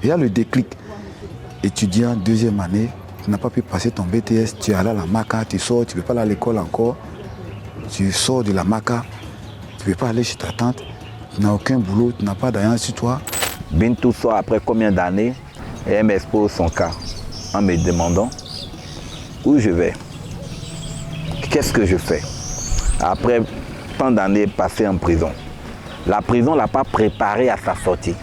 Il y a le déclic. Étudiant, deuxième année, tu n'as pas pu passer ton BTS, tu es allé à la MACA, tu sors, tu ne peux pas aller à l'école encore. Tu sors de la MACA, tu ne peux pas aller chez ta tante, tu n'as aucun boulot, tu n'as pas d'argent sur toi. Bintou sort après combien d'années et elle m'expose son cas en me demandant où je vais, qu'est-ce que je fais après tant d'années passées en prison. La prison ne l'a pas préparée à sa sortie.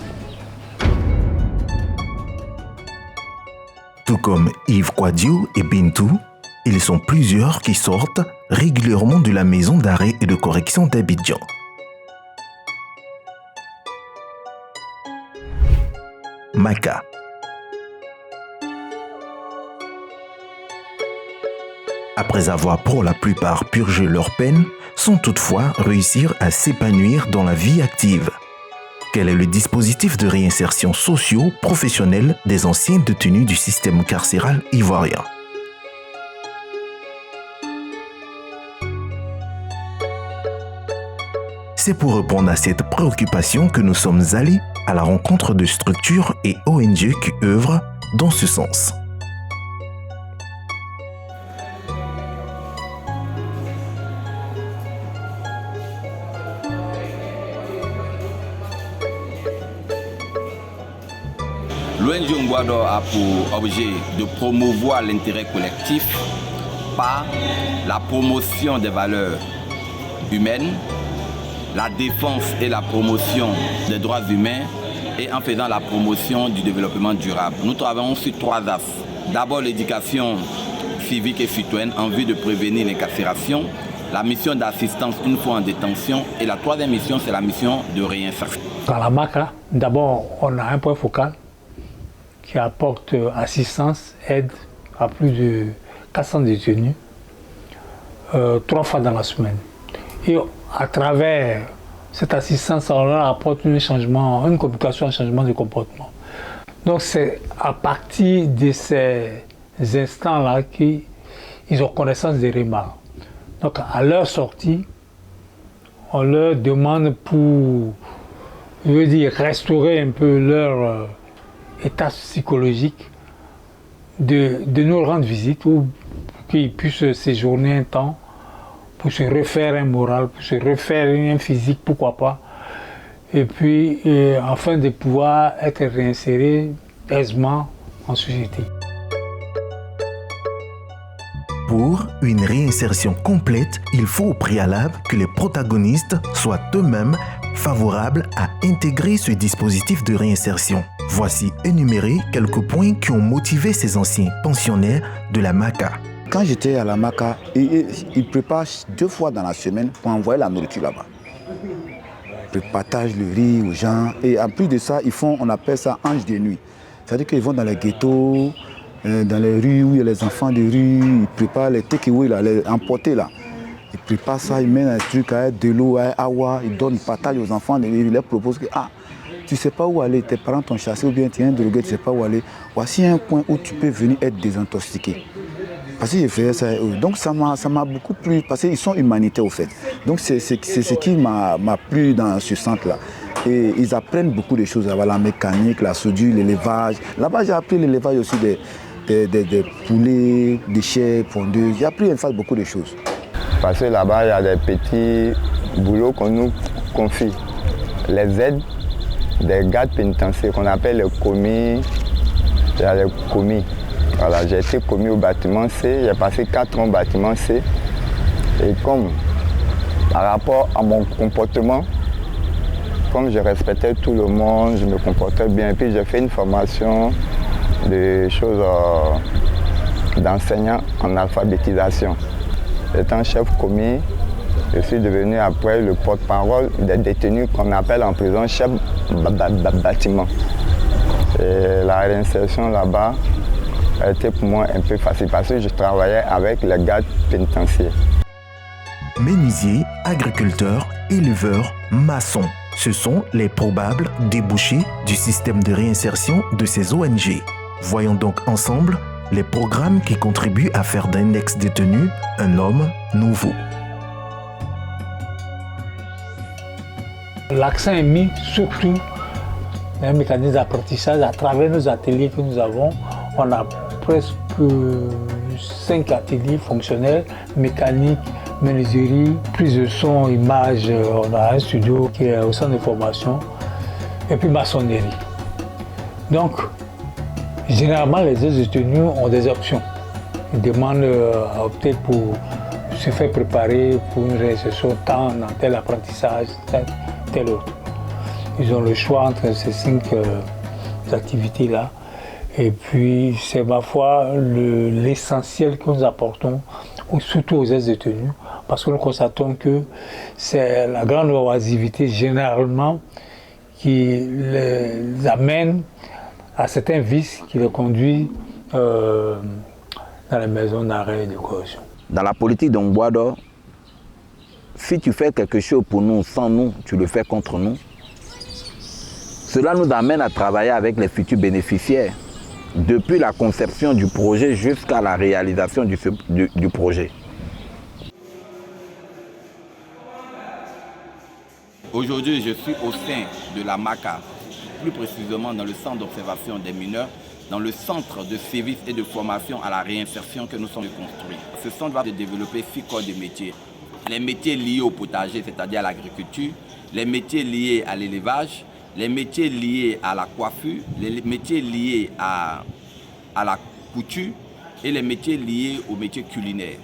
Tout comme Yves Kouadio et Bintou, ils sont plusieurs qui sortent régulièrement de la maison d'arrêt et de correction d'Abidjan. MACA. Après avoir pour la plupart purgé leur peine, sans toutefois réussir à s'épanouir dans la vie active. Quel est le dispositif de réinsertion socio-professionnelle des anciens détenus du système carcéral ivoirien? C'est pour répondre à cette préoccupation que nous sommes allés à la rencontre de structures et ONG qui œuvrent dans ce sens. L'ONG Ngwado a pour objet de promouvoir l'intérêt collectif par la promotion des valeurs humaines, la défense et la promotion des droits humains et en faisant la promotion du développement durable. Nous travaillons sur 3 axes. D'abord l'éducation civique et citoyenne en vue de prévenir l'incarcération, la mission d'assistance une fois en détention et la 3e mission c'est la mission de réinsertion. Dans la MACA, d'abord on a un point focal qui apporte assistance, aide à plus de 400 détenus 3 fois dans la semaine. Et à travers cette assistance, on leur apporte une communication, un changement de comportement. Donc c'est à partir de ces instants-là qu'ils ont connaissance des remarques. Donc à leur sortie, on leur demande pour, restaurer un peu leur état psychologique, de nous rendre visite ou qu'ils puissent séjourner un temps pour se refaire un moral, pour se refaire un physique, pourquoi pas, et puis afin de pouvoir être réinsérés aisément en société. Pour une réinsertion complète, il faut au préalable que les protagonistes soient eux-mêmes favorables à intégrer ce dispositif de réinsertion. Voici énumérés quelques points qui ont motivé ces anciens pensionnaires de la MACA. Quand j'étais à la MACA, ils préparent 2 fois dans la semaine pour envoyer la nourriture là-bas. Ils partagent le riz aux gens et en plus de ça, ils font, on appelle ça ange de nuit. C'est-à-dire qu'ils vont dans les ghettos, dans les rues où il y a les enfants de rue, ils préparent les takeaway là, les emportés là. Ils préparent ça, ils mettent un truc à de l'eau, à awa, ils donnent, ils partagent aux enfants, ils leur proposent que tu ne sais pas où aller, tes parents t'ont chassé ou bien tu es un drogué, tu ne sais pas où aller. Voici un point où tu peux venir être désintoxiqué. Parce que j'ai fait ça, donc ça m'a beaucoup plu, parce qu'ils sont humanitaires au fait. Donc c'est ce qui m'a plu dans ce centre-là. Et ils apprennent beaucoup de choses, la mécanique, la soudure, l'élevage. Là-bas j'ai appris l'élevage aussi des poulets, des chèvres, pondeuses. J'ai appris beaucoup de choses. Parce que là-bas il y a des petits boulots qu'on nous confie. Les aides des gardes pénitentiaires qu'on appelle les commis. Il y a les commis. Voilà, j'ai été commis au bâtiment C, j'ai passé 4 ans au bâtiment C. Et comme par rapport à mon comportement, comme je respectais tout le monde, je me comportais bien. Et puis j'ai fait une formation de choses d'enseignant en alphabétisation. Étant chef commis, je suis devenu après le porte-parole des détenus qu'on appelle en prison chef bâtiment. Et la réinsertion là-bas a été pour moi un peu facile parce que je travaillais avec les gardes pénitentiaires. Menuisiers, agriculteurs, éleveurs, maçons, ce sont les probables débouchés du système de réinsertion de ces ONG. Voyons donc ensemble les programmes qui contribuent à faire d'un ex-détenu un homme nouveau. L'accent est mis surtout un mécanisme d'apprentissage à travers nos ateliers que nous avons. On a presque 5 ateliers fonctionnels, mécanique, menuiserie, prise de son, image. On a un studio qui est au centre de formation et puis maçonnerie. Donc, généralement, les aides de tenue ont des options. Ils demandent à opter pour se faire préparer pour une réinsertion tant dans tel apprentissage, tel autre. Ils ont le choix entre ces 5 activités-là. Et puis, c'est ma foi l'essentiel que nous apportons, surtout aux aides de tenue, parce que nous constatons que c'est la grande oisivité généralement qui les amène à certains vices qui les conduisent dans les maisons d'arrêt et de correction. Dans la politique d'Ongboado, si tu fais quelque chose pour nous, sans nous, tu le fais contre nous. Cela nous amène à travailler avec les futurs bénéficiaires, depuis la conception du projet jusqu'à la réalisation du projet. Aujourd'hui, je suis au sein de la MACA, plus précisément dans le centre d'observation des mineurs, dans le centre de services et de formation à la réinsertion que nous sommes construits. Ce centre va développer 6 corps de métiers. Les métiers liés au potager, c'est-à-dire à l'agriculture, les métiers liés à l'élevage, les métiers liés à la coiffure, les métiers liés à la couture et les métiers liés aux métiers culinaires.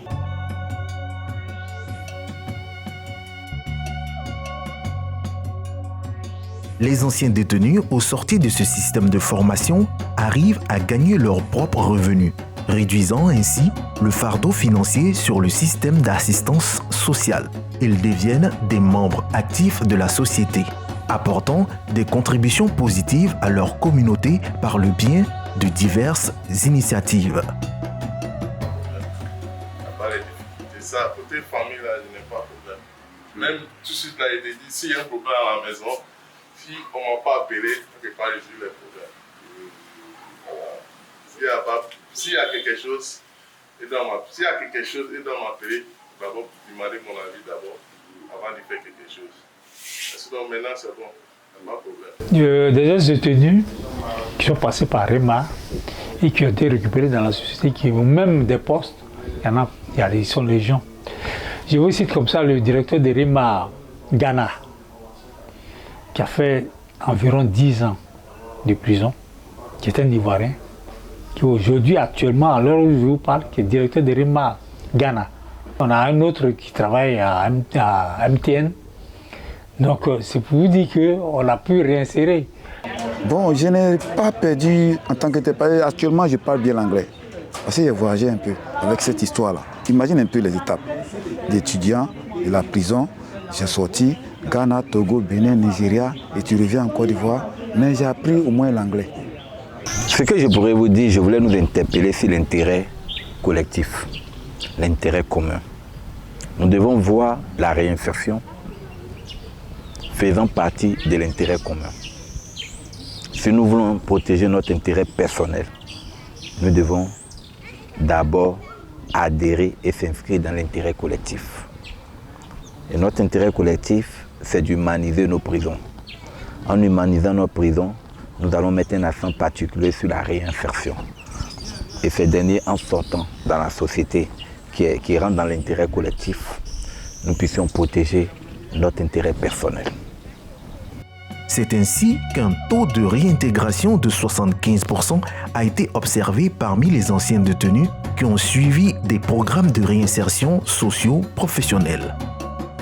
Les anciens détenus, au sortir de ce système de formation, arrivent à gagner leurs propres revenus, réduisant ainsi le fardeau financier sur le système d'assistance sociale. Ils deviennent des membres actifs de la société, apportant des contributions positives à leur communauté par le biais de diverses initiatives. Ça, côté famille, là, je n'ai pas de problème. Même tout de suite, là, il dit, s'il y a un problème à la maison, si on ne m'a pas appelé, on ne peut pas résoudre les problèmes. Voilà. S'il y a quelque chose, il doit m'appeler, d'abord demander mon avis d'abord, avant de faire quelque chose. Sinon, maintenant, c'est bon, pas de problème. Des détenus qui sont passés par REMA et qui ont été récupérés dans la société, qui ont même des postes, ils sont légion. Je vous cite comme ça le directeur de REMA Ghana, qui a fait environ 10 ans de prison, qui est un Ivoirien, qui aujourd'hui, actuellement, à l'heure où je vous parle, qui est directeur de REMA Ghana. On a un autre qui travaille à MTN. Donc c'est pour vous dire qu'on a pu réinsérer. Bon, je n'ai pas perdu en tant que tel. Actuellement, je parle bien l'anglais. Parce que j'ai voyagé un peu avec cette histoire-là. Imagine un peu les étapes d'étudiant de la prison. J'ai sorti Ghana, Togo, Bénin, Nigeria et tu reviens en Côte d'Ivoire. Mais j'ai appris au moins l'anglais. Ce que je pourrais vous dire, je voulais nous interpeller sur l'intérêt collectif, l'intérêt commun. Nous devons voir la réinsertion faisant partie de l'intérêt commun. Si nous voulons protéger notre intérêt personnel, nous devons d'abord adhérer et s'inscrire dans l'intérêt collectif. Et notre intérêt collectif, c'est d'humaniser nos prisons. En humanisant nos prisons, nous allons mettre un accent particulier sur la réinsertion. Et ces derniers, en sortant dans la société qui rentre dans l'intérêt collectif, nous puissions protéger notre intérêt personnel. C'est ainsi qu'un taux de réintégration de 75% a été observé parmi les anciens détenus qui ont suivi des programmes de réinsertion socio-professionnels.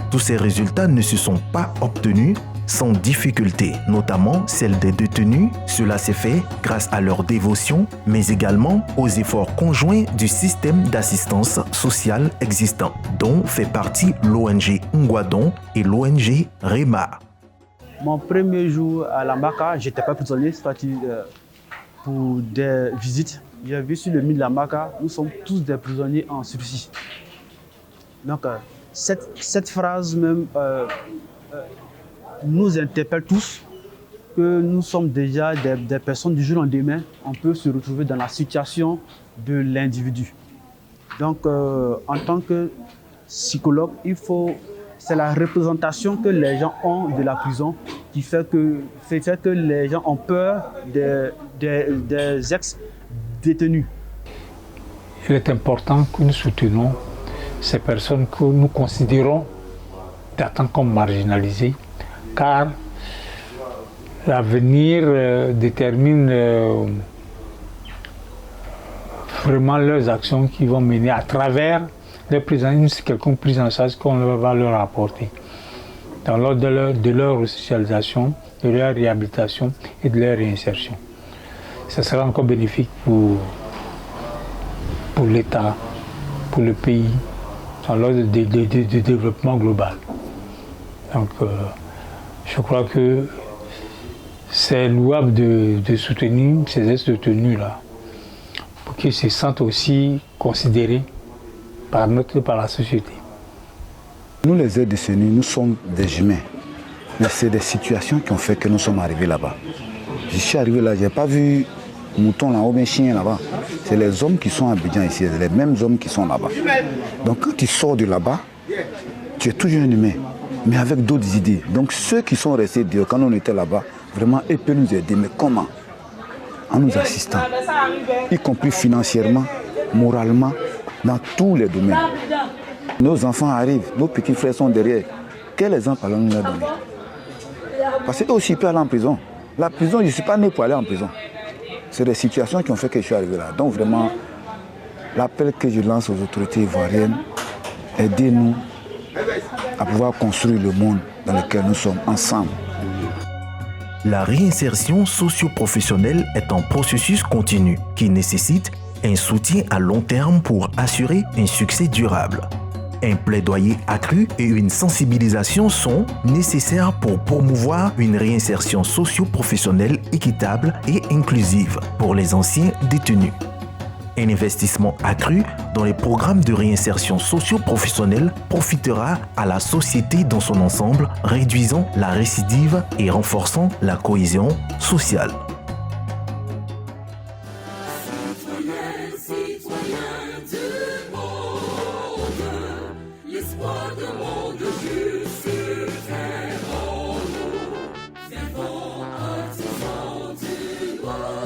Tous ces résultats ne se sont pas obtenus sans difficulté, notamment celle des détenus. Cela s'est fait grâce à leur dévotion, mais également aux efforts conjoints du système d'assistance sociale existant, dont fait partie l'ONG Ngwadon et l'ONG REMA. Mon premier jour à la MACA, je n'étais pas prisonnier, c'est-à-dire pour des visites. J'ai vu sur le mur de la MACA, nous sommes tous des prisonniers en sursis. Donc cette phrase même nous interpelle tous, que nous sommes déjà des personnes du jour au lendemain, on peut se retrouver dans la situation de l'individu. Donc en tant que psychologue, il faut c'est la représentation que les gens ont de la prison qui fait que les gens ont peur des ex-détenus. Il est important que nous soutenions ces personnes que nous considérons datant comme marginalisées, car l'avenir détermine vraiment leurs actions qui vont mener à travers une quelconque prise en charge qu'on va leur apporter dans l'ordre de leur resocialisation, de leur réhabilitation et de leur réinsertion. Ça sera encore bénéfique pour l'État, pour le pays, dans l'ordre de développement global. Donc, je crois que c'est louable de soutenir ces ex-détenus-là, pour qu'ils se sentent aussi considérés par la société. Nous, les ex-détenus, nous sommes des humains, mais c'est des situations qui ont fait que nous sommes arrivés là-bas. Je suis arrivé là, je n'ai pas vu mouton là, ou bien chien là-bas. C'est les hommes qui sont à Abidjan ici, c'est les mêmes hommes qui sont là-bas. Donc quand tu sors de là-bas, tu es toujours un humain, mais avec d'autres idées. Donc ceux qui sont restés dehors, quand on était là-bas, vraiment, ils peuvent nous aider. Mais comment? En nous assistant, y compris financièrement, moralement, dans tous les domaines. Nos enfants arrivent, nos petits frères sont derrière. Quel exemple allons-nous leur donner? Parce qu'eux aussi peuvent aller en prison. La prison, je ne suis pas né pour aller en prison. C'est des situations qui ont fait que je suis arrivé là. Donc vraiment, l'appel que je lance aux autorités ivoiriennes, aidez-nous à pouvoir construire le monde dans lequel nous sommes ensemble. La réinsertion socio-professionnelle est un processus continu qui nécessite un soutien à long terme pour assurer un succès durable. Un plaidoyer accru et une sensibilisation sont nécessaires pour promouvoir une réinsertion socio-professionnelle équitable et inclusive pour les anciens détenus. Un investissement accru dans les programmes de réinsertion socio-professionnelle profitera à la société dans son ensemble, réduisant la récidive et renforçant la cohésion sociale. Artisans du droit.